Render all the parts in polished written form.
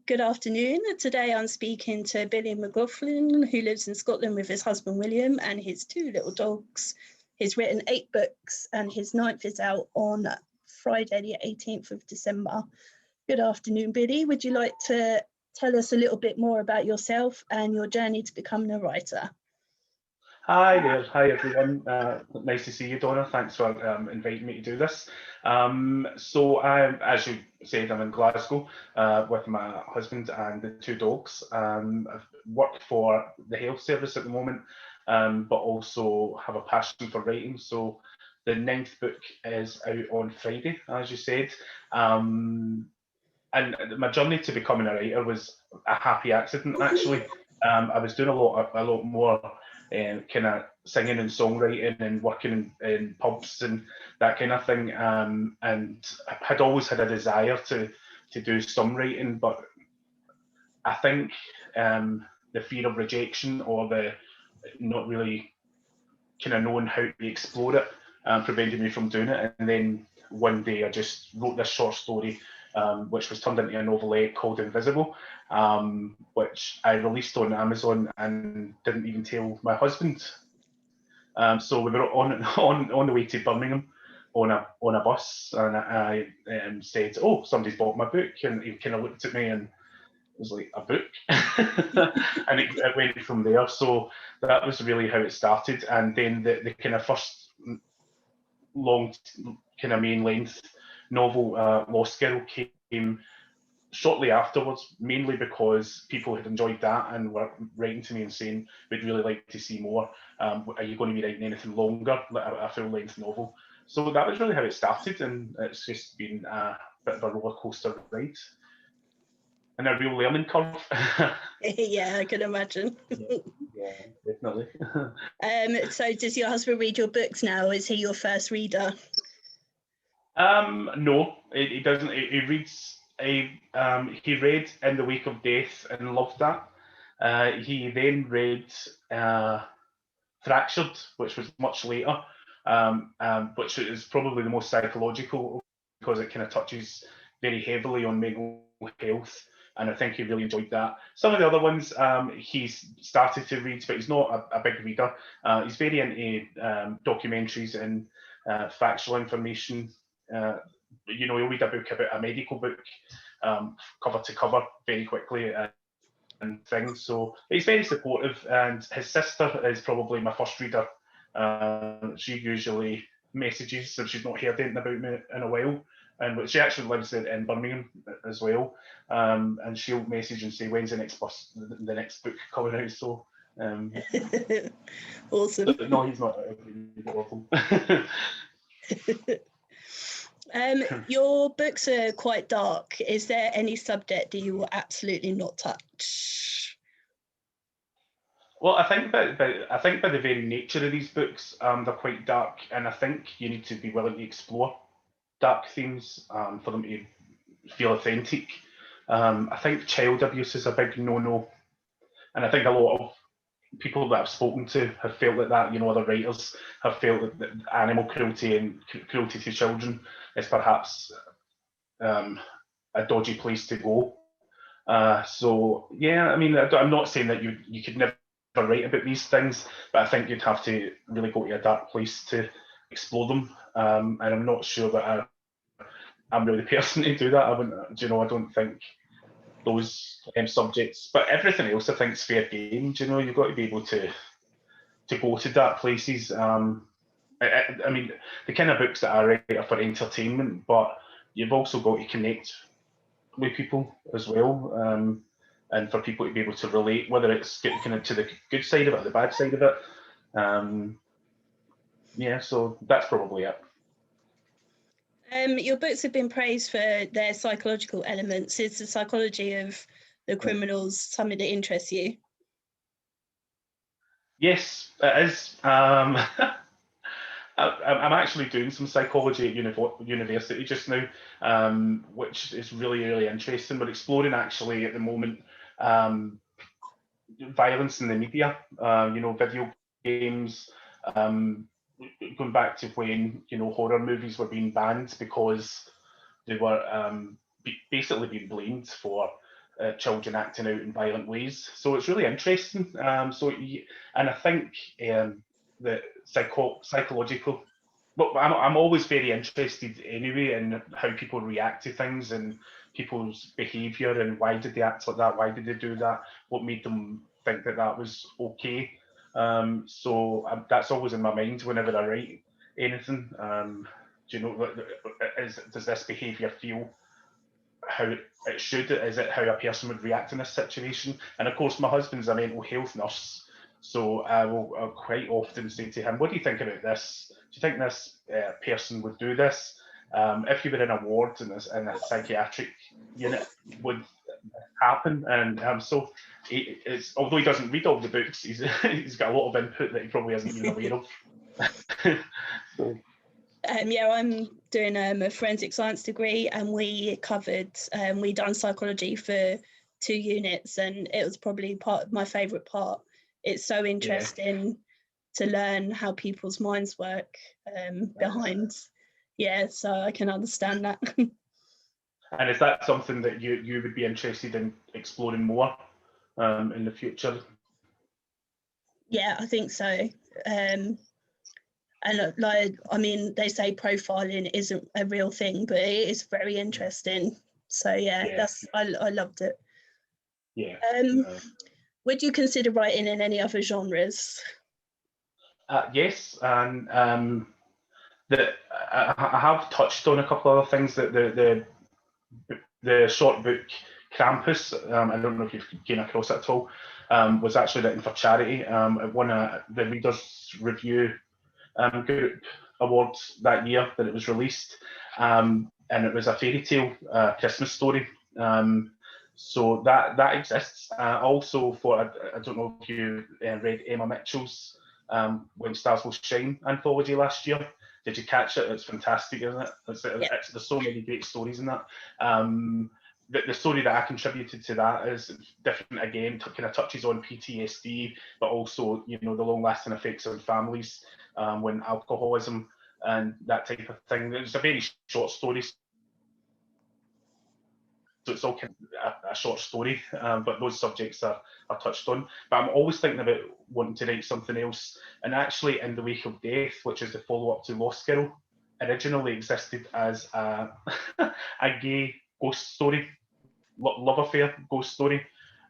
Good afternoon. Today I'm speaking to Billy McLaughlin, who lives in Scotland with his husband William and his two little dogs. He's written 8 books and his 9th is out on Friday the 18th of December. Good afternoon, Billy. Would you like to tell us a little bit more about yourself and your journey to becoming a writer? Hi there, hi everyone. Nice to see you, Donna. Thanks for inviting me to do this. As you said, I'm in Glasgow with my husband and the 2 dogs. I've worked for the health service at the moment, but also have a passion for writing. So the 9th book is out on Friday, as you said. And my journey to becoming a writer was a happy accident, actually. I was doing a lot more kind of singing and songwriting and working in pubs and that kind of thing, and I had always had a desire to do some writing, but I think the fear of rejection or the not really kind of knowing how to explore it prevented me from doing it. And then one day I just wrote this short story, which was turned into a novelette called Invisible, which I released on Amazon and didn't even tell my husband. So we were on the way to Birmingham on a bus, and I said, "Oh, somebody's bought my book," and he kind of looked at me and was like, "A book?" And it went from there. So that was really how it started. And then the kind of first long kind of main length novel, Lost Girl, came shortly afterwards, mainly because people had enjoyed that and were writing to me and saying, "We'd really like to see more. Are you going to be writing anything longer, like a full-length novel?" So that was really how it started, and it's just been a bit of a roller coaster ride and a real learning curve. Yeah, I can imagine. Yeah, definitely. So does your husband read your books now? Is he your first reader? No, he doesn't. He reads. He read In the Wake of Death and loved that. He then read Fractured, which was much later, which is probably the most psychological because it kind of touches very heavily on mental health, and I think he really enjoyed that. Some of the other ones he's started to read, but he's not a big reader. He's very into documentaries and factual information. He'll read a book about a medical book cover to cover very quickly and things. So he's very supportive, and his sister is probably my first reader. She usually messages if she's not heard anything about me in a while, and she actually lives in Birmingham as well, and she'll message and say, "When's the next book coming out?" So awesome. No, he's not. Your books are quite dark. Is there any subject that you will absolutely not touch? Well, I think by the very nature of these books, they're quite dark, and I think you need to be willing to explore dark themes for them to feel authentic. I think child abuse is a big no-no, and I think a lot of people that I've spoken to have felt like that. Other writers have felt that animal cruelty and cruelty to children is perhaps a dodgy place to go. So yeah, I mean, I'm not saying that you could never write about these things, but I think you'd have to really go to a dark place to explore them. And I'm not sure that I'm really the person to do that. I don't think those subjects, but everything else I think is fair game. You've got to be able to go to dark places. I mean, the kind of books that I write are for entertainment, but you've also got to connect with people as well, and for people to be able to relate, whether it's getting kind of to the good side of it or the bad side of it. Yeah, so that's probably it. Your books have been praised for their psychological elements. Is the psychology of the criminals something that interests you? Yes, it is. I'm actually doing some psychology at university just now, which is really, really interesting. We're exploring actually at the moment violence in the media, video games, going back to when horror movies were being banned because they were basically being blamed for children acting out in violent ways. So it's really interesting. And I think the psychological. But I'm always very interested anyway in how people react to things and people's behaviour and why did they act like that? Why did they do that? What made them think that that was okay? That's always in my mind whenever I write anything. Do you know, does this behaviour feel how it should? Is it how a person would react in this situation? And of course, my husband's a mental health nurse, so I'll quite often say to him, "What do you think about this? Do you think this person would do this? If you were in a ward in a psychiatric unit, would happen?" And although he doesn't read all the books, he's got a lot of input that he probably isn't even aware of. Yeah, I'm doing a forensic science degree, and we done psychology for 2 units, and it was probably my favourite part. It's so interesting to learn how people's minds work behind. Yeah, so I can understand that. And is that something that you would be interested in exploring more in the future? Yeah, I think so. And like, I mean, they say profiling isn't a real thing, but it is very interesting. So I loved it. Yeah. Would you consider writing in any other genres? Yes, and I have touched on a couple of other things. That the short book Krampus, I don't know if you've came across it at all, was actually written for charity. It won the Reader's Review Group Awards that year that it was released, and it was a fairy tale Christmas story. So that exists. Also, I don't know if you read Emma Mitchell's When Stars Will Shine anthology last year. Did you catch it? It's fantastic, isn't it? There's so many great stories in that. The story that I contributed to that is different again, kind of touches on PTSD, but also, the long-lasting effects on families when alcoholism and that type of thing. It's a very short story, so it's all kind of a short story, but those subjects are touched on. But I'm always thinking about wanting to write something else. And actually, In the Wake of Death, which is the follow-up to Lost Girl, originally existed as a gay ghost story, love affair ghost story.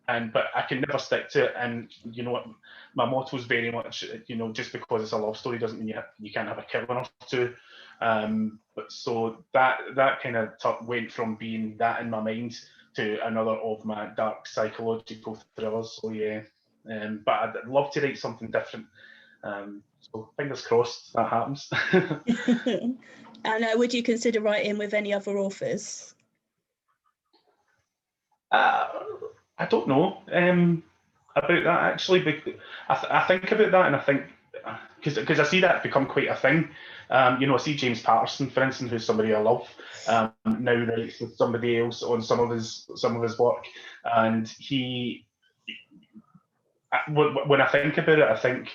But I can never stick to it. And you know what, my motto is very much, just because it's a love story doesn't mean you can't have a killer or two. But so that kind of went from being that in my mind to another of my dark psychological thrillers. So yeah, but I'd love to write something different. So fingers crossed that happens. And would you consider writing with any other authors? I don't know about that actually. I think about that, and I think because I see that become quite a thing. I see James Patterson, for instance, who's somebody I love, now writes with somebody else on some of his work, and when I think about it, I think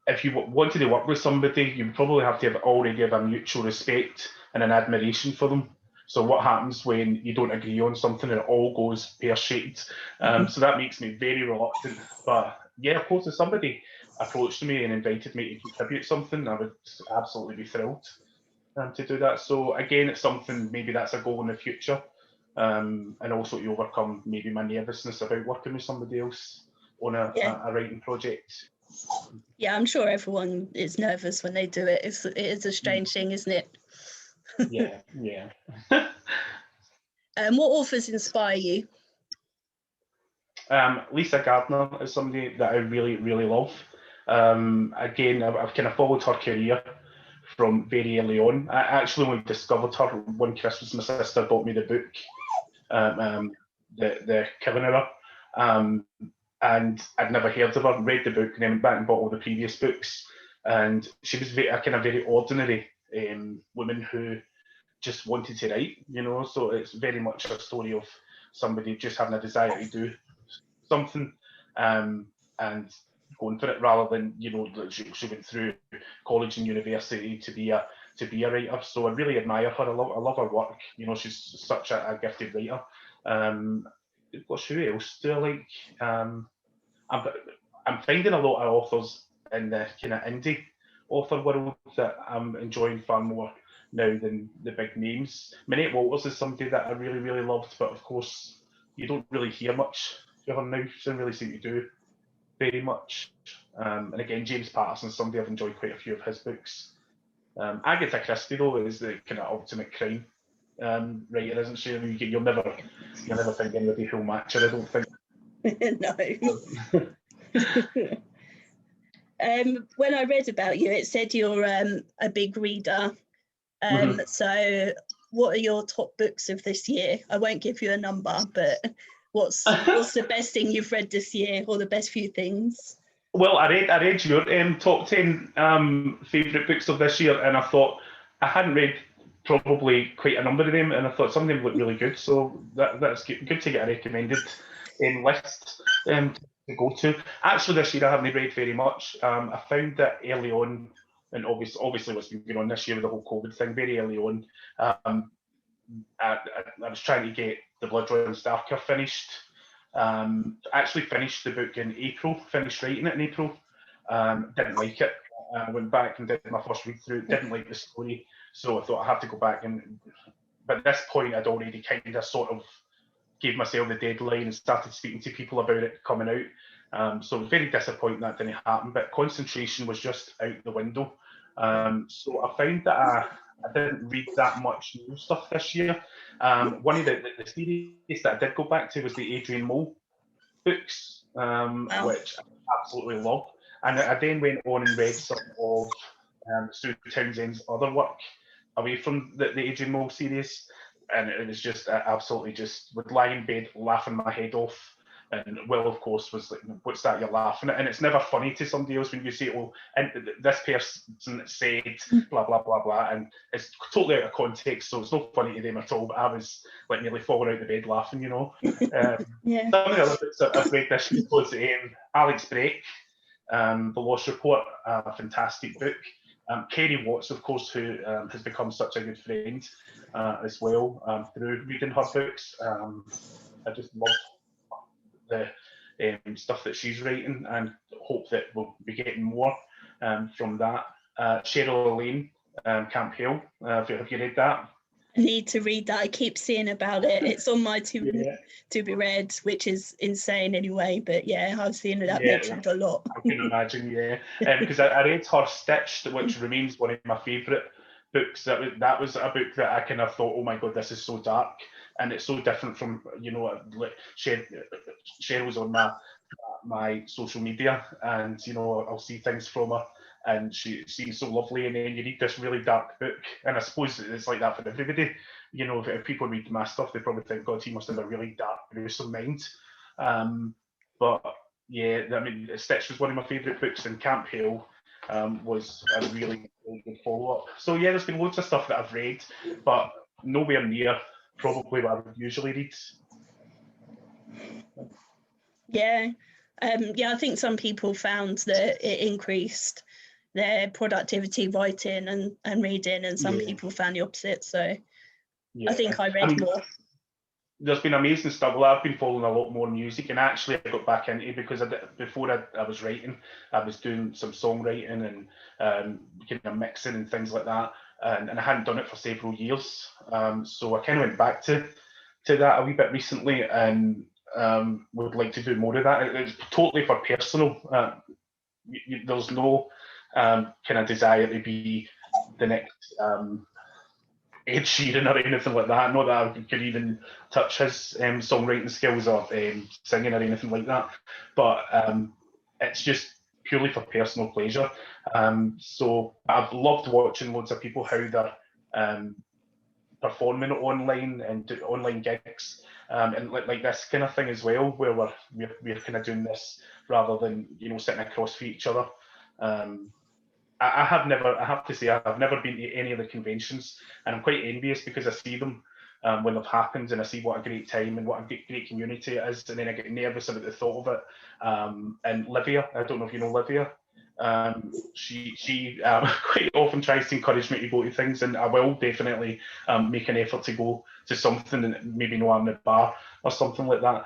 if you wanted to work with somebody, you probably have to already have a mutual respect and an admiration for them. So what happens when you don't agree on something and it all goes pear-shaped? So that makes me very reluctant. But yeah, of course, if somebody approached me and invited me to contribute something, I would absolutely be thrilled to do that. So again, it's something, maybe that's a goal in the future. And also to overcome maybe my nervousness about working with somebody else on a writing project. Yeah, I'm sure everyone is nervous when they do it. It is a strange thing, isn't it? Yeah. What authors inspire you? Lisa Gardner is somebody that I really, really love. Again, I've kind of followed her career from very early on. I actually only discovered her one Christmas. My sister bought me the book, the Kevin Hour, and I'd never heard of her. Read the book and then went back and bought all the previous books. And she was a kind of very ordinary woman who just wanted to write, So it's very much a story of somebody just having a desire to do something and going for it, rather than she went through college and university to be a writer. So I really admire her. I love her work. She's such a gifted writer. gosh, who else do I like? I'm finding a lot of authors in the kind of indie author world that I'm enjoying far more now than the big names. Minette Walters is somebody that I really, really loved, but of course you don't really hear much of her now. She doesn't really seem to do very much. And again, James Patterson's somebody I've enjoyed quite a few of his books. Agatha Christie though is the kind of ultimate crime writer, isn't she? I mean, you'll never find anybody who'll match her, I don't think. No. When I read about you, it said you're a big reader. So what are your top books of this year? I won't give you a number, but what's the best thing you've read this year, or the best few things? Well, I read your top 10 favourite books of this year, and I thought I hadn't read probably quite a number of them, and I thought some of them looked really good. So that's good to get a recommended list to go to. Actually, this year I haven't read very much. I found that early on, and obviously what's been going on this year with the whole COVID thing, very early on, I was trying to get The Blood Runs Darker finished. Actually finished the book in April, finished writing it in April. Didn't like it. I went back and did my first read through, didn't like the story, so I thought I have to go back but at this point I'd already kind of sort of gave myself the deadline and started speaking to people about it coming out. So I was very disappointed that didn't happen, but concentration was just out the window. So I found that I didn't read that much new stuff this year. One of the series that I did go back to was the Adrian Mole books, which I absolutely loved. And I then went on and read some of Sue Townsend's other work away from the Adrian Mole series. And it was just absolutely just would lie in bed laughing my head off. And Will, of course, was like, "What's that you're laughing at?" And it's never funny to somebody else when you say, "Oh, and this person said blah blah blah blah," and it's totally out of context, so it's not funny to them at all. But I was like nearly falling out of bed laughing, you know. Yeah. Some of the other books that I've read this year was Alex Breck, The Lost Report, a fantastic book. Kerry Watts, of course, who has become such a good friend as well through reading her books. I just love the stuff that she's writing, and hope that we'll be getting more from that. Cheryl Elaine, Camp Hill. Have you read that? I need to read that. I keep seeing about it. It's on my to be read, which is insane anyway. But yeah, I've seen that mentioned a lot. I can imagine, because I read her Stitched, which remains one of my favourite books. That was a book that I kind of thought, oh my god, this is so dark, and it's so different from, you know, like Cheryl's on my social media, and you know, I'll see things from her, and she seems so lovely, and then you read this really dark book, and I suppose it's like that for everybody. You know, if people read my stuff, they probably think, God, he must have a really dark, gruesome mind. But yeah, I mean, Stitch was one of my favourite books, and Camp Hill was a really, really good follow-up. So yeah, there's been loads of stuff that I've read, but nowhere near probably what I would usually read. Yeah. I think some people found that it increased their productivity writing and reading, and some people found the opposite. So I think I read more. There's been amazing stuff. Well, I've been following a lot more music, and actually I got back into it because before I was writing, I was doing some songwriting and kind of mixing and things like that, and I hadn't done it for several years. So I kind of went back to that a wee bit recently, and would like to do more of that. It's totally for personal. There's no kind of desire to be the next Ed Sheeran or anything like that. Not that I could even touch his songwriting skills or singing or anything like that, but it's just purely for personal pleasure. So I've loved watching loads of people how they're performing online and do online gigs, and like this kind of thing as well, where we're kind of doing this rather than, you know, sitting across from each other. I have to say, I've never been to any of the conventions, and I'm quite envious because I see them when they've happened, and I see what a great time and what a great community it is, and then I get nervous about the thought of it. And Livia, I don't know if you know Livia, She quite often tries to encourage me to go to things, and I will definitely make an effort to go to something, and maybe know I'm in the bar or something like that.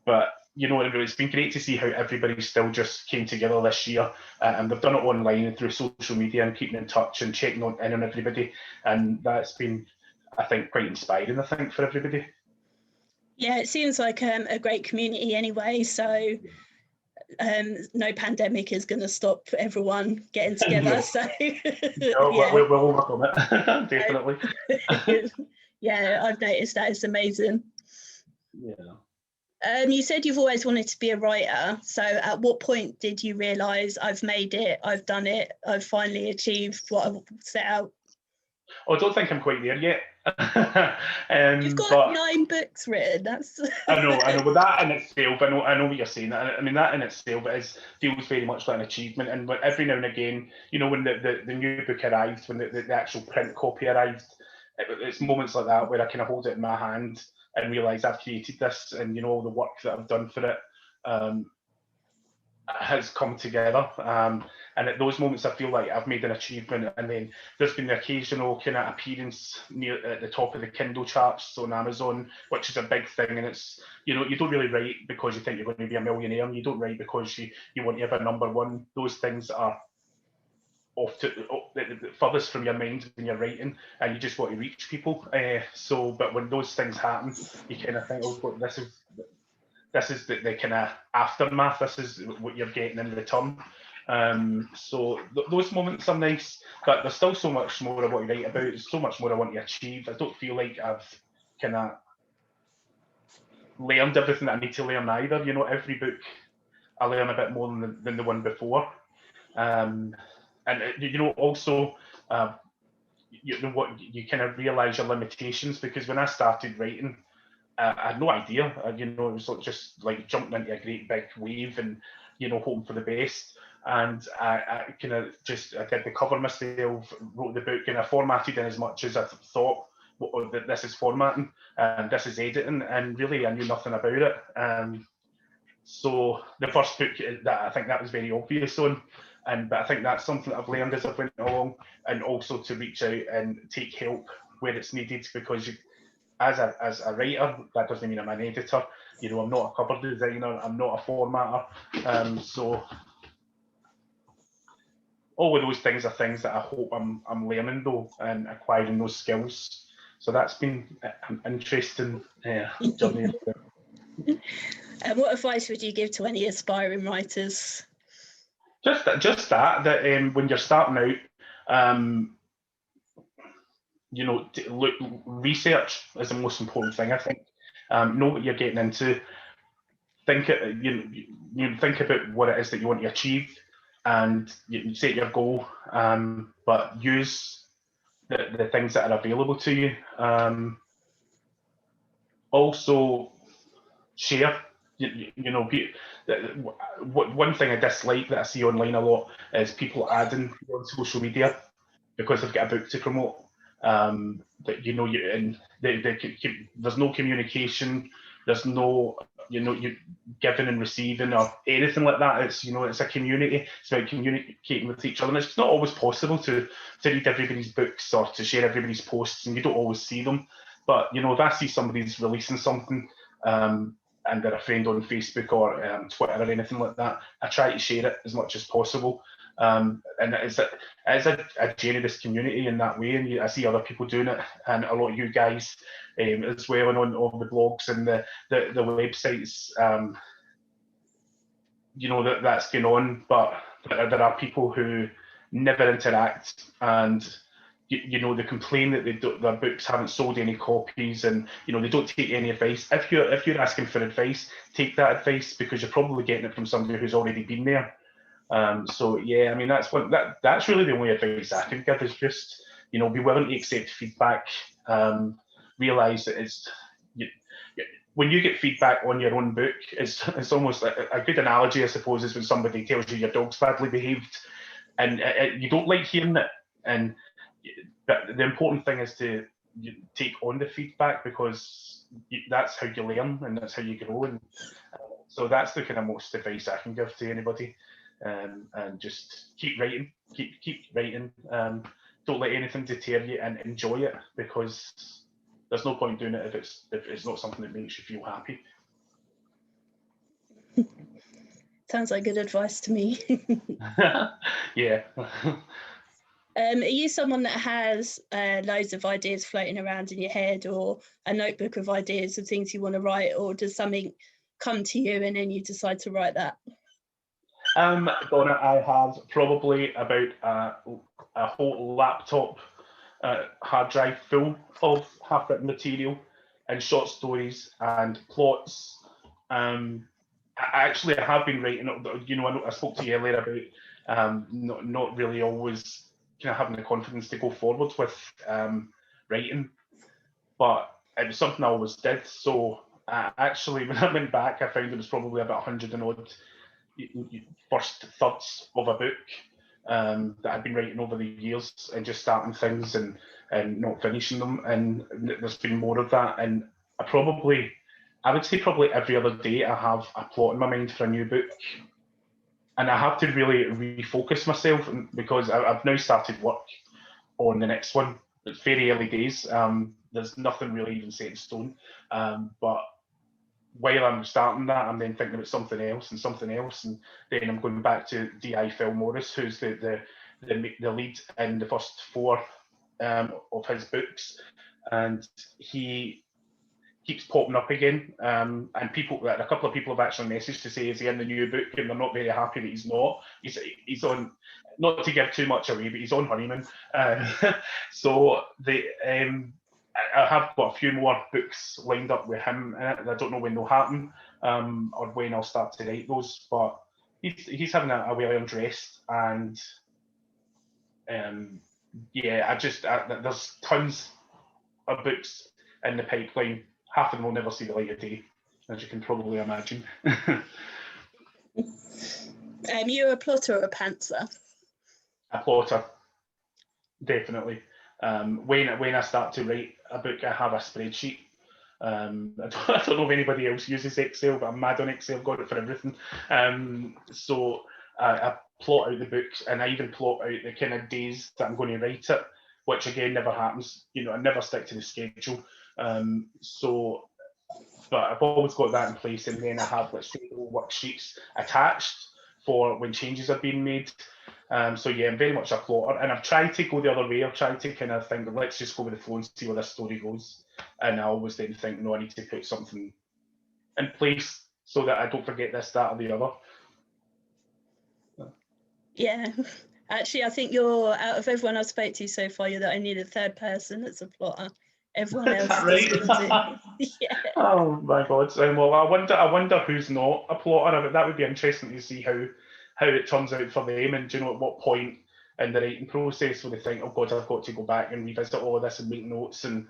But it's been great to see how everybody still just came together this year, and they've done it online and through social media and keeping in touch and checking in on everybody, and that's been, I think, quite inspiring, I think, for everybody. Yeah, it seems like a great community anyway, so no pandemic is going to stop everyone getting together. No. So No, yeah. we'll overcome it. Definitely. Yeah, I've noticed that. It's amazing. Yeah. You said you've always wanted to be a writer. So at what point did you realise I've made it, I've done it, I've finally achieved what I've set out? Oh, I don't think I'm quite there yet. You've got but 9 books written. That's I know, but that in itself, I know what you're saying. I mean, that in itself feels very much like an achievement. And every now and again, when the new book arrived, when the actual print copy arrived, it's moments like that where I kind of hold it in my hand and realise I've created this, and all the work that I've done for it has come together. And at those moments, I feel like I've made an achievement. And then there's been the occasional kind of appearance near at the top of the Kindle charts on Amazon, which is a big thing. And it's, you don't really write because you think you're going to be a millionaire. You don't write because you want to have a number one. Those things are the furthest from your mind when you're writing, and you just want to reach people. But when those things happen, you kind of think, oh, this is the kind of aftermath. This is what you're getting in return. So those moments are nice, but there's still so much more I want to write about. There's so much more I want to achieve. I don't feel like I've kind of learned everything that I need to learn either. Every book I learn a bit more than the one before. And also, what you kind of realise your limitations, because when I started writing, I had no idea. It was just like jumping into a great big wave and hoping for the best. And I kind of I did the cover myself, wrote the book, and I formatted in as much as I thought that this is formatting and this is editing, and really I knew nothing about it. So the first book that I think that was very obvious on. But I think that's something that I've learned as I've went along, and also to reach out and take help where it's needed, because as a writer, that doesn't mean I'm an editor. I'm not a cover designer. I'm not a formatter. So all of those things are things that I hope I'm learning though, and acquiring those skills. So that's been an interesting journey. And what advice would you give to any aspiring writers? Just that when you're starting out, research is the most important thing, I think. Know what you're getting into. Think think about what it is that you want to achieve, and you set your goal. But use the things that are available to you. Also, share. One thing I dislike that I see online a lot is people adding on social media because they've got a book to promote. And there's no communication. There's no you giving and receiving or anything like that. It's a community. It's about communicating with each other, and it's not always possible to read everybody's books or to share everybody's posts, and you don't always see them. But if I see somebody's releasing something, and they're a friend on Facebook or Twitter or anything like that, I try to share it as much as possible. And it's a generous community in that way, and I see other people doing it, and a lot of you guys as well, and on all the blogs and the websites, that's going on. But there are people who never interact, and they complain that their books haven't sold any copies, and they don't take any advice. If you're asking for advice, take that advice, because you're probably getting it from somebody who's already been there. So yeah, I mean that's really the only advice I can give, is just be willing to accept feedback. Realise that when you get feedback on your own book, it's almost like a good analogy, I suppose, is when somebody tells you your dog's badly behaved, and you don't like hearing it. But the important thing is to take on the feedback, because that's how you learn and that's how you grow. And so that's the kind of most advice I can give to anybody. and just keep writing, keep writing. Don't let anything deter you, and enjoy it, because there's no point doing it if it's not something that makes you feel happy. Sounds like good advice to me. Yeah. Are you someone that has loads of ideas floating around in your head, or a notebook of ideas of things you want to write, or does something come to you and then you decide to write that? Donna, I have probably about a whole laptop hard drive full of half-written material and short stories and plots. I have been writing. I spoke to you earlier about not really always kind of having the confidence to go forward with writing, but it was something I always did. So actually, when I went back, I found it was probably about 100 and odd first thirds of a book that I'd been writing over the years, and just starting things and not finishing them. And there's been more of that. And I would say probably every other day I have a plot in my mind for a new book. And I have to really refocus myself, because I've now started work on the next one. It's very early days. There's nothing really even set in stone. But while I'm starting that, I'm then thinking about something else, and then I'm going back to D.I. Phil Morris, who's the lead in the first 4 of his books, and he keeps popping up again. And a couple of people have actually messaged to say, is he in the new book? And they're not very happy that he's not. He's on, not to give too much away, but he's on honeymoon. So I have got a few more books lined up with him in it. I don't know when they'll happen, or when I'll start to write those, but he's having a well-earned rest. And there's tons of books in the pipeline. Half of them will never see the light of day, as you can probably imagine. You're a plotter or a pantser? A plotter, definitely. When I start to write a book, I have a spreadsheet. I don't know if anybody else uses Excel, but I'm mad on Excel. I've got it for everything. So I plot out the books, and I even plot out the kind of days that I'm going to write it, which again never happens. I never stick to the schedule. But I've always got that in place, and then I have, let's say, worksheets attached for when changes are being made. So yeah, I'm very much a plotter, and I've tried to go the other way. I've tried to kind of think, let's just go with the flow and see where this story goes. And I always then think, no, I need to put something in place so that I don't forget this, that, or the other. Yeah, actually, I think you're, out of everyone I've spoke to so far, you're the only the third person that's a plotter. Everyone else is right? Yeah. Oh my God! Well, I wonder who's not a plotter. That would be interesting to see how it turns out for them, and at what point in the writing process will they think, oh God, I've got to go back and revisit all of this and make notes, and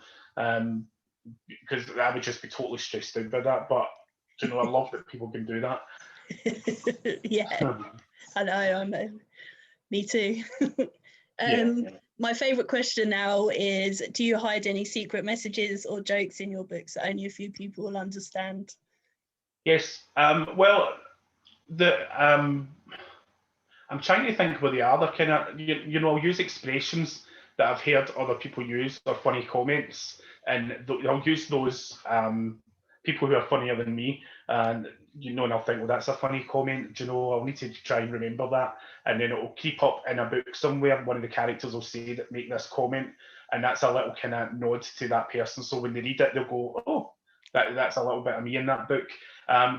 because I would just be totally stressed out by that. But I love that people can do that. Yeah, I know. Me too. My favourite question now is, do you hide any secret messages or jokes in your books that only a few people will understand? Yes. Well, I'm trying to think where they are. They're kind of, I'll use expressions that I've heard other people use, or funny comments, and I'll use those people who are funnier than me, and I'll think, well, that's a funny comment. I'll need to try and remember that, and then it'll keep up in a book somewhere. One of the characters will say that, make this comment, and that's a little kind of nod to that person. So when they read it, they'll go, oh, that's a little bit of me in that book.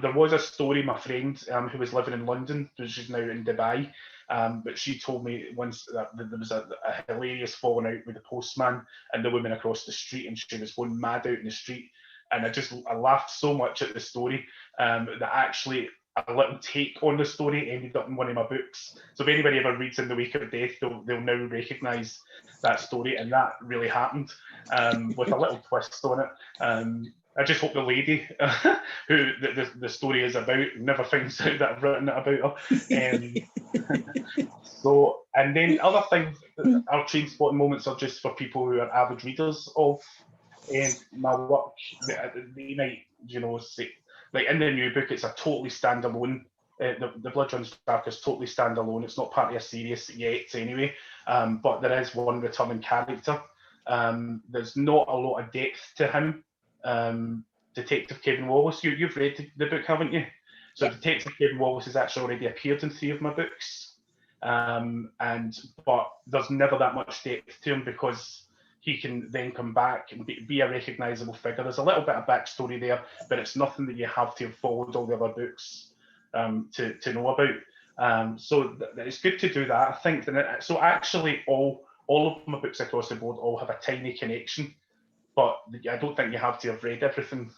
There was a story, my friend who was living in London, she's now in Dubai, but she told me once that there was a hilarious falling out with the postman and the woman across the street, and she was going mad out in the street. And I laughed so much at the story that actually a little take on the story ended up in one of my books. So if anybody ever reads In the Wake of Death, they'll now recognise that story, and that really happened with a little twist on it. I just hope the lady who the story is about never finds out that I've written it about her. So, and then other things, our train spotting moments are just for people who are avid readers of my work. They might, say, like in the new book, it's a totally standalone The Blood Runs Dark is totally standalone. It's not part of a series yet, anyway. But there is one returning character. There's not a lot of depth to him. Detective Kevin Wallace. You've read the book, haven't you? So Yeah. Detective Kevin Wallace has actually already appeared in 3 of my books. But there's never that much depth to him because he can then come back and be a recognisable figure. There's a little bit of backstory there, but it's nothing that you have to have followed all the other books to know about. So it's good to do that. I think that so actually all of my books across the board all have a tiny connection, but I don't think you have to have read everything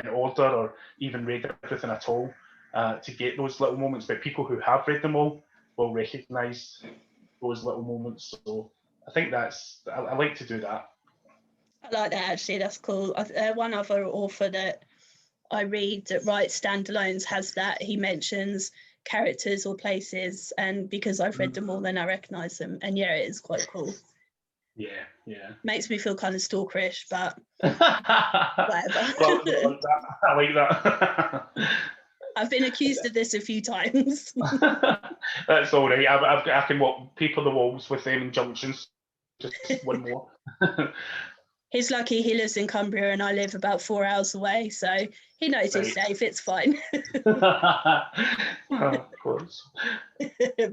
in order or even read everything at all to get those little moments. But people who have read them all will recognise those little moments. So I think I like to do that. I like that, actually. That's cool. One other author that I read that writes standalones has that. He mentions characters or places, and because I've read them all, then I recognise them. And yeah, it is quite cool. Yeah. Makes me feel kind of stalkerish, but whatever. Well, I like that. I've been accused of this a few times. That's all right. I can walk paper the walls with them injunctions. Just one more. He's lucky he lives in Cumbria and I live about 4 hours away, so he knows he's safe. It's fine. Of course.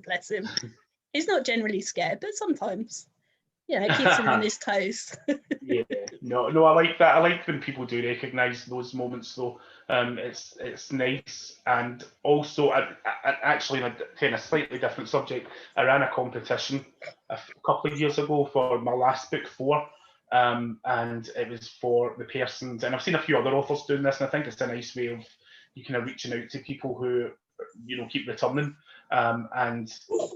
Bless him. He's not generally scared, but sometimes, it keeps him on his toes. Yeah, no, I like that. I like when people do recognise those moments, though. It's nice, and also, I actually, on a slightly different subject, I ran a competition a couple of years ago for my last book, 4, and it was for the persons, and I've seen a few other authors doing this, and I think it's a nice way of you kind of reaching out to people who keep returning, and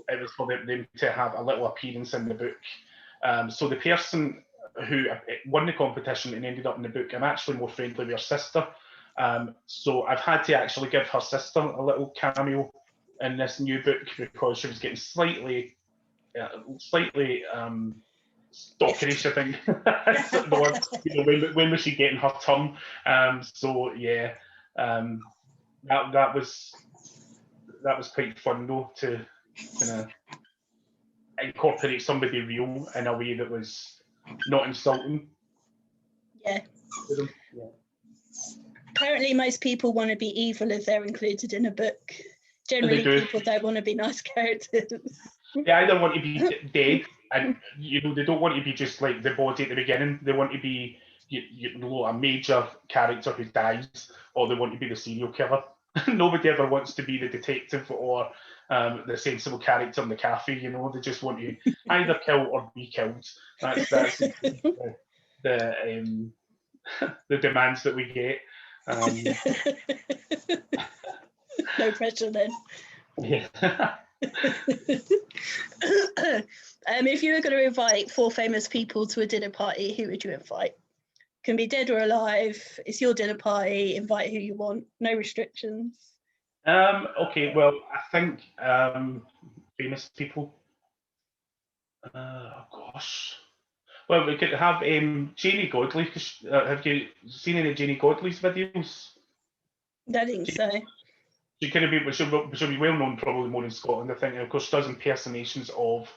it was for them to have a little appearance in the book. So the person who won the competition and ended up in the book, I'm actually more friendly with her sister. So I've had to actually give her sister a little cameo in this new book because she was getting slightly stalkerish, I think. The word. When was she getting her turn? So yeah, that was quite fun though to kind of incorporate somebody real in a way that was not insulting. Yeah. Apparently most people want to be evil if they're included in a book. Generally people don't want to be nice characters. They either want to be dead and they don't want to be just like the body at the beginning. They want to be a major character who dies, or they want to be the serial killer. Nobody ever wants to be the detective or the sensible character in the cafe. They just want to either kill or be killed. That's the demands that we get. No pressure then. Yeah. If you were going to invite 4 famous people to a dinner party, who would you invite? Can be dead or alive. It's your dinner party. Invite who you want. No restrictions. Okay, well, I think famous people. Oh gosh. Well, we could have Janie Godley. Have you seen any of Janie Godley's videos? I think so. She'll be well known probably more in Scotland, I think. And of course, she does impersonations of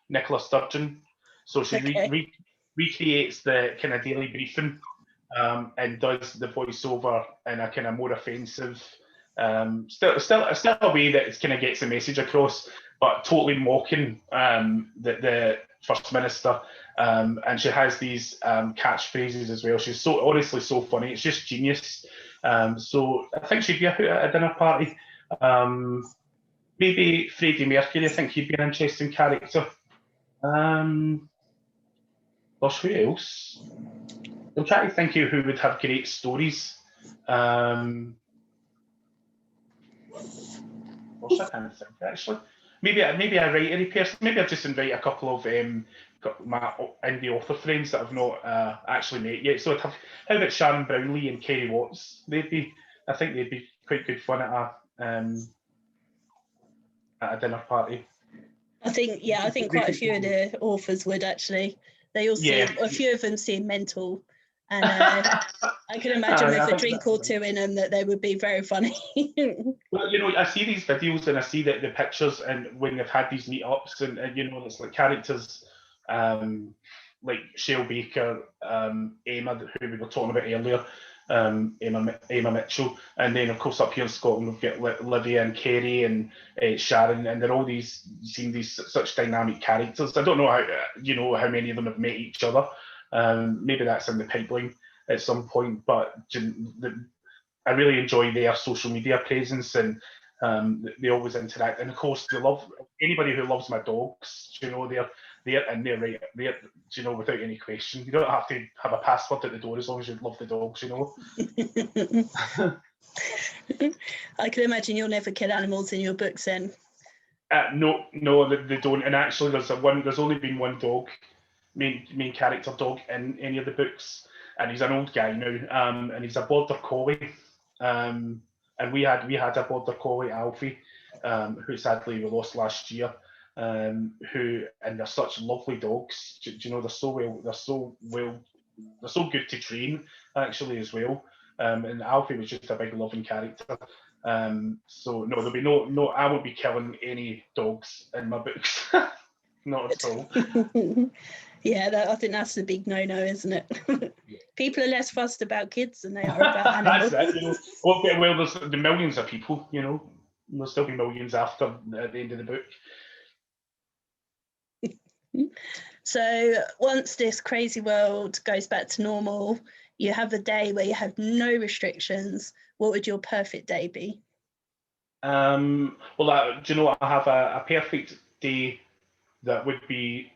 Nicola Sturgeon. So she recreates the kind of daily briefing and does the voiceover in a kind of more offensive, still a way that it kind of gets the message across, but totally mocking the First Minister. And she has these catchphrases as well. She's honestly so funny. It's just genius. So I think she'd be at a dinner party. Maybe Freddie Mercury. I think he'd be an interesting character. Gosh, who else? I'm trying to think of who would have great stories. Gosh, I can't think actually. Maybe a writery person. Maybe I'll just invite a couple of my indie author friends that I've not actually met yet. So how about Sharon Brownlee and Kerry Watts? I think they'd be quite good fun at a dinner party. I think quite a few of the authors would actually. They all seem, a few of them seem mental, And I can imagine with a drink or two in them that they would be very funny. Well, I see these videos and I see the pictures, and when they've had these meetups, and it's like characters like Shale Baker, Emma, who we were talking about earlier, Emma Mitchell, and then of course up here in Scotland we've got Livia and Kerry and Sharon, and they're all seeing these such dynamic characters. I don't know how many of them have met each other. Maybe that's in the pipeline at some point, but I really enjoy their social media presence, and they always interact. And of course, they love anybody who loves my dogs. They're in there, right? They're, without any question. You don't have to have a password at the door as long as you love the dogs. I can imagine you'll never kill animals in your books, then. No, they don't. And actually, there's only been one dog, main character dog in any of the books, and he's an old guy now, and he's a border collie. And we had a border collie, Alfie, who sadly we lost last year. And they're such lovely dogs. They're so good to train actually as well. And Alfie was just a big loving character. So no, there'll be no. I won't be killing any dogs in my books. Not at all. Yeah, I think that's the big no-no, isn't it? People are less fussed about kids than they are about animals. That's it. Well, there's the millions of people. There'll still be millions after at the end of the book. So once this crazy world goes back to normal, you have a day where you have no restrictions. What would your perfect day be? Well, I have a perfect day that would be,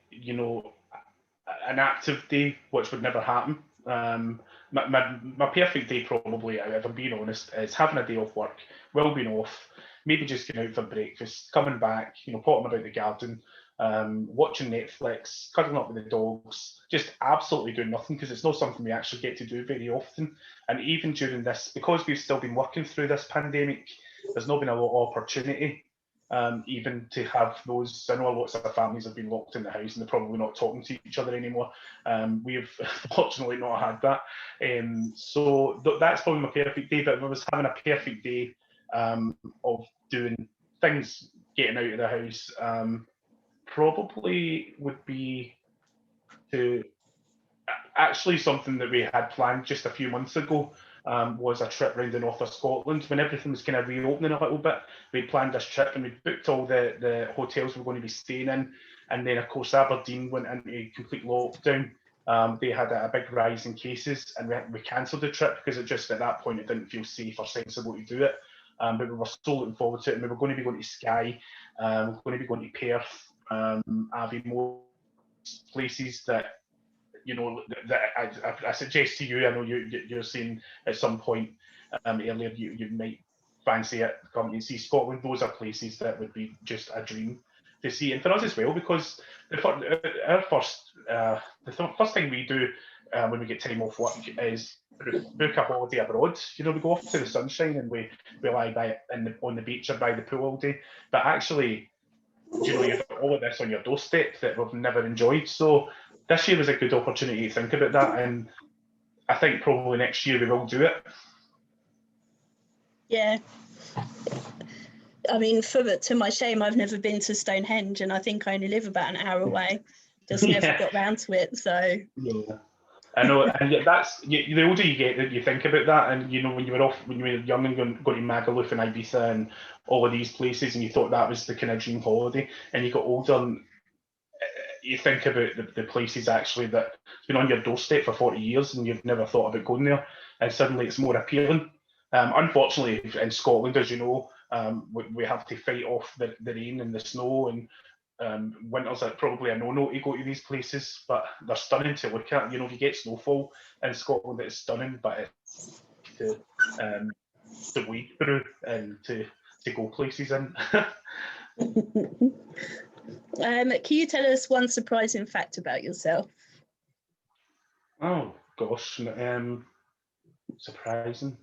an active day, which would never happen. My perfect day, probably, if I'm being honest, is having a day off work, well being off, maybe just going out for breakfast, coming back, potting about the garden, watching Netflix, cuddling up with the dogs, just absolutely doing nothing, because it's not something we actually get to do very often. And even during this, because we've still been working through this pandemic, there's not been a lot of opportunity even to have those. I know lots of families have been locked in the house and they're probably not talking to each other anymore. We've fortunately not had that. So that's probably my perfect day. But if I was having a perfect day of doing things, getting out of the house, probably would be to actually something that we had planned just a few months ago. Was a trip round the north of Scotland when everything was kind of reopening a little bit. We planned this trip and we booked all the hotels we were going to be staying in, and then of course Aberdeen went into complete lockdown. They had a big rise in cases, and we cancelled the trip because it just at that point it didn't feel safe or sensible to do it. But we were so looking forward to it, and we were going to be going to Skye, we were going to be going to Perth, Aviemore, places that that I suggest to you. I know you're saying at some point earlier you might fancy it, come and see Scotland. Those are places that would be just a dream to see, and for us as well, because the first thing we do when we get time off work is book a holiday abroad. We go off to the sunshine and we lie on the beach or by the pool all day. But actually, you've got all of this on your doorstep that we've never enjoyed. So this year was a good opportunity to think about that, and I think probably next year we will do it. Yeah. I mean, to my shame, I've never been to Stonehenge, and I think I only live about an hour away. Just never got round to it. So. Yeah. I know, and that's the older you get, that you think about that, and when you were young and going to Magaluf and Ibiza and all of these places, and you thought that was the kind of dream holiday, and you got older and you think about the places actually that's been on your doorstep for 40 years and you've never thought about going there, and suddenly it's more appealing. Unfortunately, in Scotland, as you know, we have to fight off the rain and the snow, and winters are probably a no-no to go to these places, but they're stunning to look at. If you get snowfall in Scotland, it's stunning, but it's to wade through and to go places in. Can you tell us one surprising fact about yourself? Oh gosh, surprising.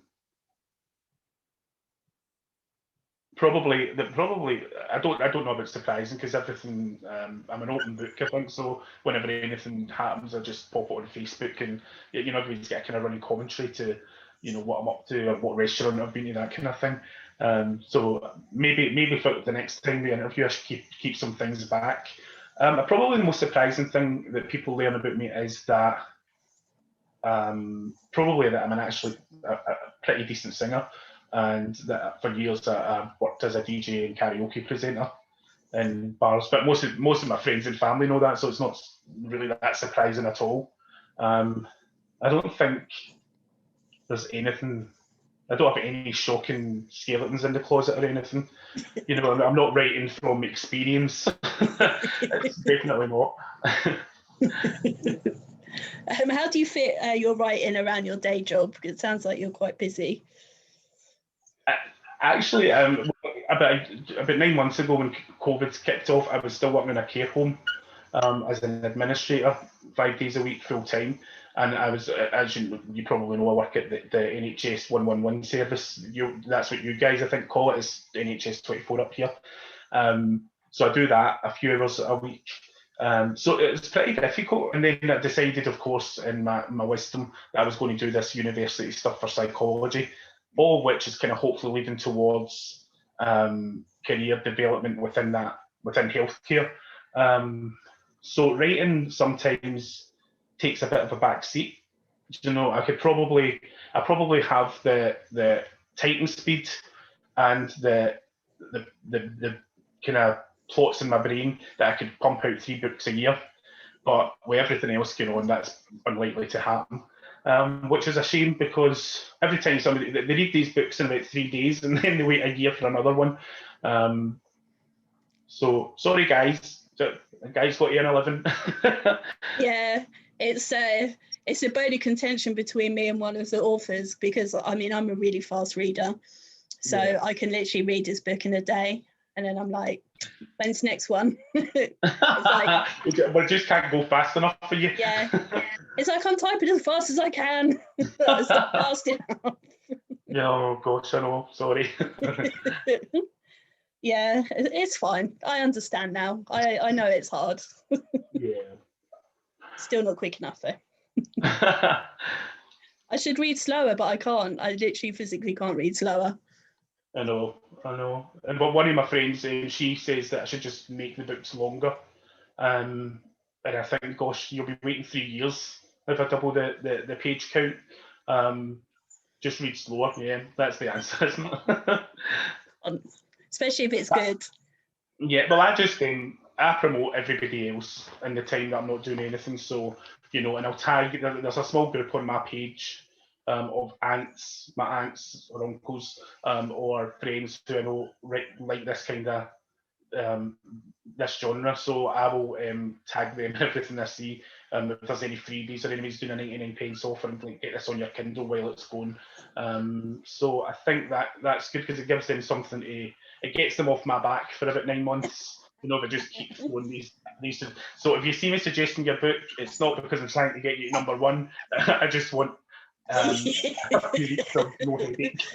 Probably I don't know about surprising, because everything, I'm an open book, I think. So whenever anything happens, I just pop it on Facebook, and everybody's got a kind of running commentary to what I'm up to or what restaurant I've been to, that kind of thing. So maybe for the next time we interview, I should keep some things back. Probably the most surprising thing that people learn about me is that probably that I'm actually a pretty decent singer, and that for years I've worked as a DJ and karaoke presenter in bars. But most of my friends and family know that, so it's not really that surprising at all. I don't think there's anything. I don't have any shocking skeletons in the closet or anything. I'm not writing from experience. It's definitely not. How do you fit your writing around your day job? Because it sounds like you're quite busy. Actually, about 9 months ago, when COVID kicked off, I was still working in a care home as an administrator, 5 days a week, full time. And I was, as you probably know, I work at the NHS 111 service. That's what you guys, I think, call it, is NHS 24 up here. So I do that a few hours a week. So it's pretty difficult. And then I decided, of course, in my wisdom, that I was going to do this university stuff for psychology, all of which is kind of hopefully leading towards career development within healthcare. So writing sometimes takes a bit of a back seat. I probably have the typing speed and the kind of plots in my brain that I could pump out 3 books a year, but with everything else going on, that's unlikely to happen. Which is a shame, because every time somebody they read these books in about 3 days, and then they wait a year for another one. So sorry, guys. Guys got to earn a living. Yeah, it's a bone of contention between me and one of the authors, because I'm a really fast reader, so yeah. I can literally read this book in a day, and then I'm like, when's the next one? It's like, we just can't go fast enough for you. Yeah. It's like, I'm typing as fast as I can. It's not fast enough. Yeah, oh gosh, I know. Sorry. Yeah, it's fine. I understand now. I know it's hard. Yeah. Still not quick enough though. I should read slower, but I can't. I literally physically can't read slower. I know. And but one of my friends, she says that I should just make the books longer. And I think, gosh, you'll be waiting 3 years if I double the page count. Just read slower. Yeah, that's the answer, isn't it? Especially if it's good. Yeah, well, I promote everybody else in the time that I'm not doing anything. So, and I'll tag, there's a small group on my page of my aunts or uncles, or friends who I know like this kind of this genre. So I will tag them everything I see. If there's any freebies or anybody's doing a 99p offer, and get this on your Kindle while it's going. So I think that's good, because it gives them something it gets them off my back for about 9 months. They just keep throwing these. So if you see me suggesting your book, it's not because I'm trying to get you number one. I just want a few weeks of no headache.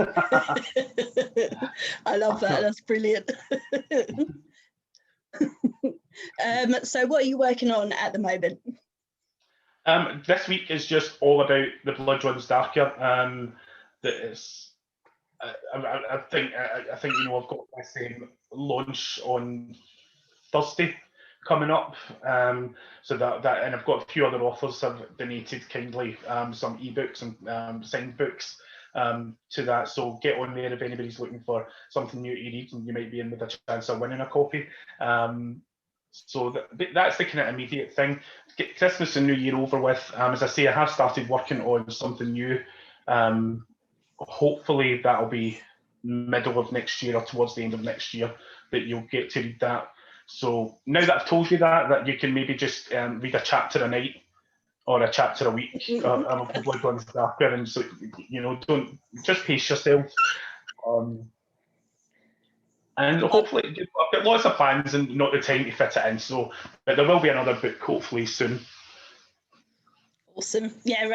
I love that. That's brilliant. So what are you working on at the moment? This week is just all about The Blood Runs Darker. That is, I think I've got this launch on Thursday coming up. So that and I've got a few other authors have donated kindly some ebooks and signed books to that. So get on there if anybody's looking for something new to read, and you might be in with a chance of winning a copy. So that's the kind of immediate thing. Get Christmas and New Year over with. As I say, I have started working on something new. Hopefully that'll be middle of next year or towards the end of next year that you'll get to read that. So now that I've told you that you can maybe just read a chapter a night or a chapter a week of The Blood Runs Darker, and so don't just pace yourself. And hopefully, I've got lots of plans and not the time to fit it in. So, but there will be another book hopefully soon. Awesome. Yeah,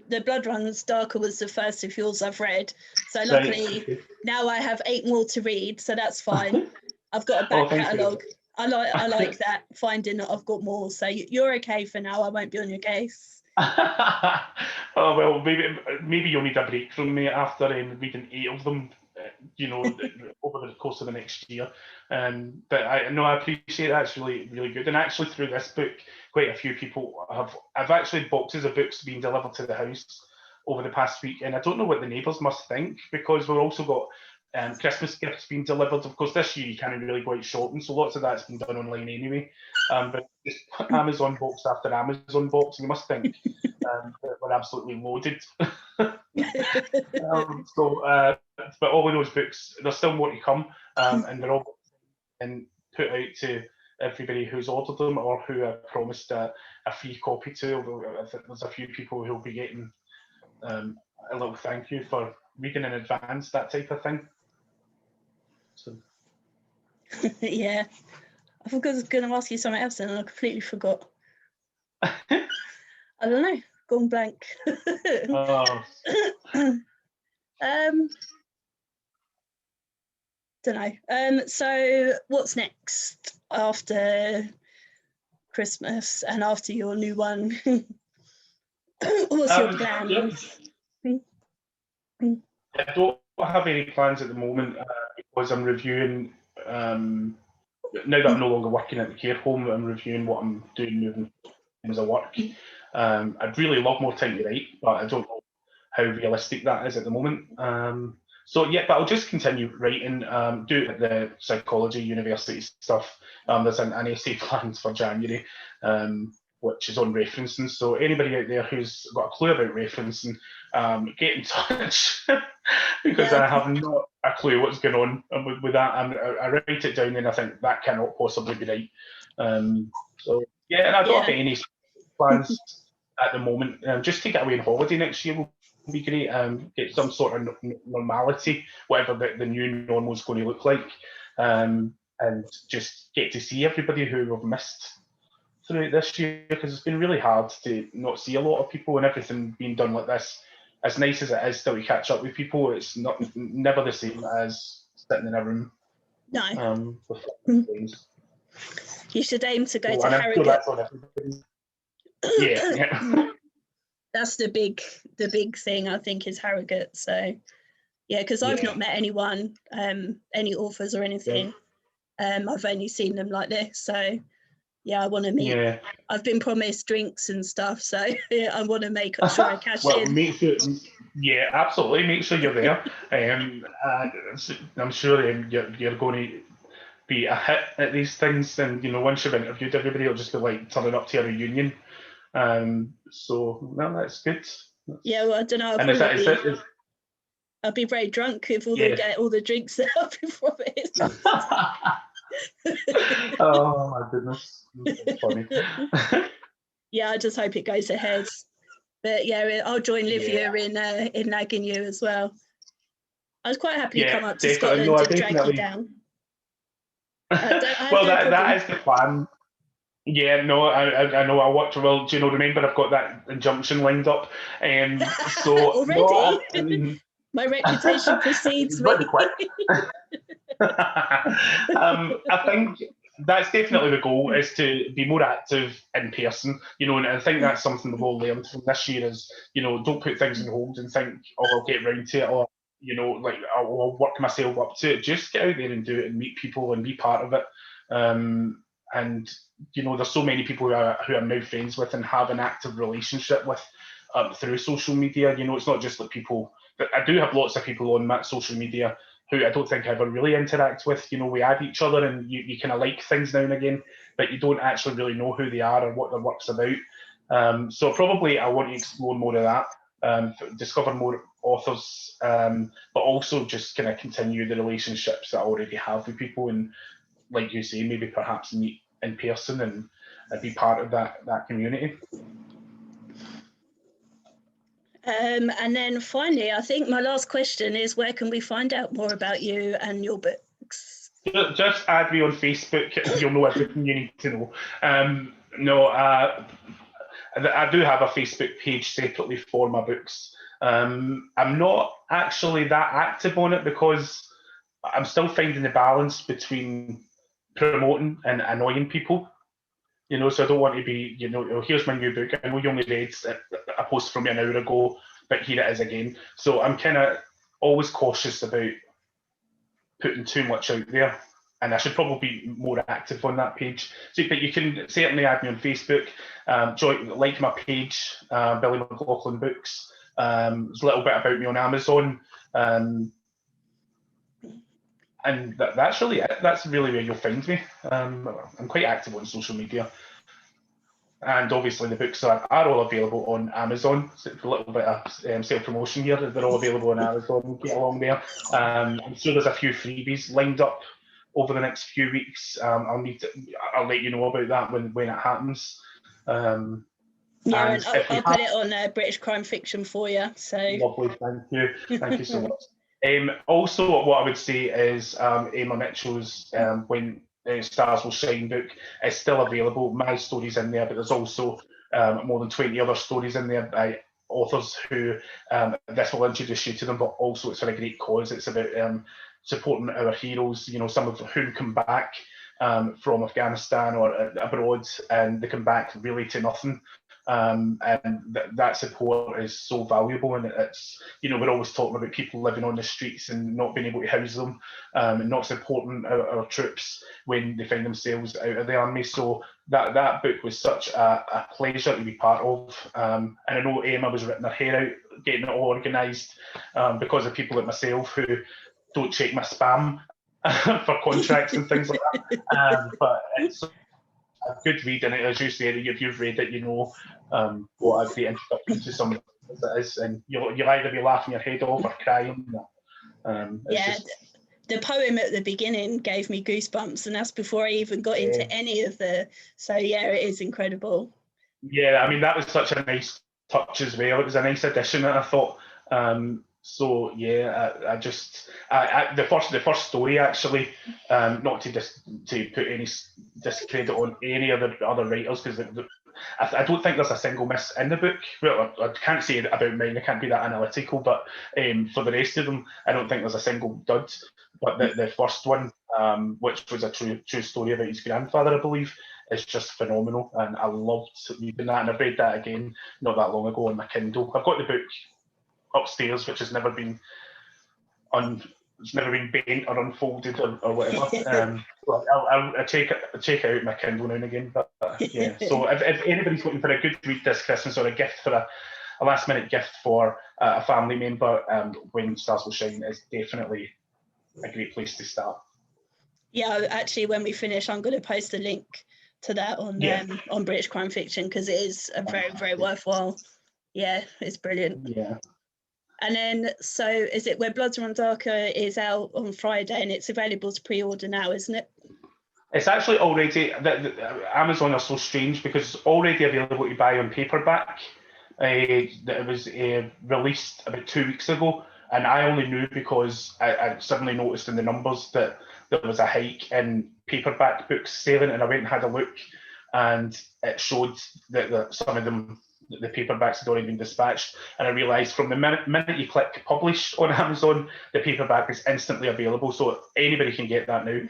The Blood Runs Darker was the first of yours I've read. So luckily now I have 8 more to read, so that's fine. I've got a back catalogue. I like that, finding that I've got more. So you're okay for now. I won't be on your case. Oh, well, maybe you'll need a break from me after reading 8 of them, over the course of the next year. But I appreciate that. It's really, really good. And actually, through this book, quite a few people I've actually boxes of books being delivered to the house over the past week, and I don't know what the neighbours must think, because we've also got Christmas gifts being delivered. Of course, this year you can't really go out shopping, so lots of that's been done online anyway. But just Amazon box after Amazon box, and you must think that we're absolutely loaded. But all of those books, there's still more to come, and they're all put out to everybody who's ordered them or who I promised a free copy to. Although there's a few people who'll be getting a little thank you for reading in advance, that type of thing. So. Yeah, I was going to ask you something else and I completely forgot. I don't know, gone blank. Don't know. So what's next after Christmas and after your new one? What's your plans? I don't have any plans at the moment because I'm reviewing, now that I'm no longer working at the care home, I'm reviewing what I'm doing moving as a work. I'd really love more time to write, but I don't know how realistic that is at the moment. So yeah, but I'll just continue writing, do the psychology university stuff. There's an essay planned for January, which is on referencing. So anybody out there who's got a clue about referencing, get in touch because I have not a clue what's going on with that. I write it down and I think that cannot possibly be right. So yeah, and I don't have any plans at the moment. Just to get away on holiday next year will be great. Get some sort of normality, whatever the new normal is going to look like, and just get to see everybody who we've missed throughout this year, because it's been really hard to not see a lot of people, and everything being done like this, as nice as it is still to catch up with people, it's never the same as sitting in a room. No. With things. You should aim to go to Harrogate. Yeah. That's the big thing, I think, is Harrogate. So yeah, because I've not met anyone, any authors or anything. I've only seen them like this. So yeah, I want to meet. Yeah. I've been promised drinks and stuff, so I want to make sure I cash in. Make sure, absolutely. Make sure you're there. I'm sure you're going to be a hit at these things, and once you've interviewed everybody, it'll just be like turning up to a reunion. So no, that's good. Yeah, well, I don't know. I'll be very drunk with all the drinks that I've been promised. Oh my goodness, that's funny. Yeah, I just hope it goes ahead. But yeah, I'll join Livia in nagging you as well. I was quite happy to come up to Scotland to drag you down. Well, that is the plan. Yeah, no, I know. I watch. Well, do you remember I've got that injunction lined up. So already, my reputation precedes me. Quick. I think that's definitely the goal, is to be more active in person. And I think that's something we've all learned from this year is, don't put things on hold and think, I'll get round to it, or I'll work myself up to it. Just get out there and do it and meet people and be part of it. And there's so many people who I'm now friends with and have an active relationship with through social media. It's not just like people, but I do have lots of people on my social media who I don't think I ever really interact with. We add each other and you kind of like things now and again, but you don't actually really know who they are or what their work's about. So probably I want to explore more of that, discover more authors, but also just kind of continue the relationships that I already have with people, and like you say, maybe perhaps meet in person and be part of that community. And then finally, I think my last question is, where can we find out more about you and your books? Just add me on Facebook. You'll know everything you need to know. I do have a Facebook page separately for my books. I'm not actually that active on it because I'm still finding the balance between promoting and annoying people. So I don't want to be, here's my new book. I know you only read a post from me an hour ago, but here it is again. So I'm kind of always cautious about putting too much out there. And I should probably be more active on that page. So, but you can certainly add me on Facebook, like my page, Billy McLaughlin Books. There's a little bit about me on Amazon. And that's really it. That's really where you'll find me. I'm quite active on social media. And obviously the books are all available on Amazon. So a little bit of self-promotion here. They're all available on Amazon. Get along there. I'm sure there's a few freebies lined up over the next few weeks. I'll let you know about that when it happens. And I'll put it on British Crime Fiction for you. So lovely, thank you so much. Also, what I would say is Emma Mitchell's When Stars Will Shine book is still available. My story's in there, but there's also more than 20 other stories in there by authors who this will introduce you to them, but also it's for a great cause. It's about supporting our heroes, some of whom come back from Afghanistan or abroad, and they come back really to nothing. And that support is so valuable, and it's we're always talking about people living on the streets and not being able to house them, and not supporting our troops when they find themselves out of the army. So that book was such a pleasure to be part of, and I know Emma was ripping her hair out getting it all organised because of people like myself who don't check my spam for contracts and things like that. But it's a good read, and as you say, if you've read it, what a great introduction to some of it is, and you'll either be laughing your head off or crying. The poem at the beginning gave me goosebumps, and that's before I even got into any of the. So it is incredible. Yeah, I mean that was such a nice touch as well. It was a nice addition, and I thought. The first story actually, not to put any discredit on any other writers, because I don't think there's a single miss in the book. Well, I can't say about mine, I can't be that analytical, but for the rest of them, I don't think there's a single dud. But the first one, which was a true story about his grandfather, I believe, is just phenomenal, and I loved reading that, and I read that again not that long ago on my Kindle. I've got the book upstairs, which has never been bent or unfolded or whatever. I'll check it out my Kindle now and again. But yeah, so if anybody's looking for a good read this Christmas or a gift for a last minute gift for a family member, When Stars Will Shine is definitely a great place to start. Yeah, actually, when we finish, I'm going to post a link to that on British Crime Fiction, because it is a very, very worthwhile. Yeah, it's brilliant. Yeah. And then, so is it Where Bloods Run Darker is out on Friday, and it's available to pre-order now, isn't it? It's actually already, Amazon are so strange because it's already available to buy on paperback. It was released about 2 weeks ago, and I only knew because I suddenly noticed in the numbers that there was a hike in paperback books selling, and I went and had a look, and it showed that some of them, the paperbacks had already been dispatched, and I realised from the minute you click publish on Amazon, the paperback is instantly available, so anybody can get that now.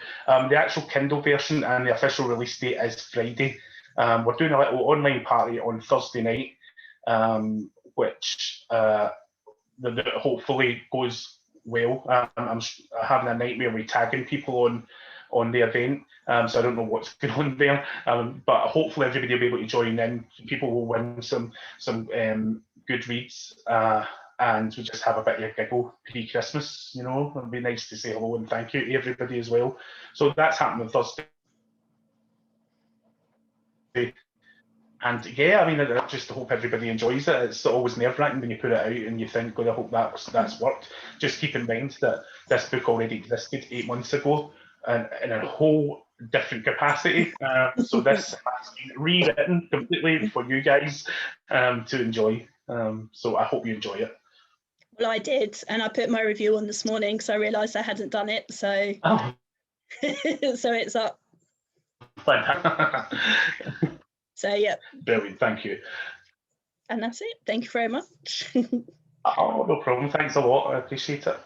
The actual Kindle version and the official release date is Friday. We're doing a little online party on Thursday night, which hopefully goes well. I'm having a nightmare with tagging people on the event, so I don't know what's going on there, but hopefully everybody will be able to join in. People will win some good reads, and we just have a bit of a giggle pre-Christmas. It'd be nice to say hello and thank you to everybody as well. So that's happening Thursday. And yeah, I mean, I just hope everybody enjoys it. It's always nerve-wracking when you put it out and you think, God, I hope that's worked. Just keep in mind that this book already existed 8 months ago, and in a whole different capacity. So this has been rewritten completely for you guys to enjoy. So I hope you enjoy it. Well, I did, and I put my review on this morning because I realised I hadn't done it. So, so it's up. Fantastic. So yeah. Brilliant, thank you. And that's it. Thank you very much. Oh, no problem. Thanks a lot. I appreciate it.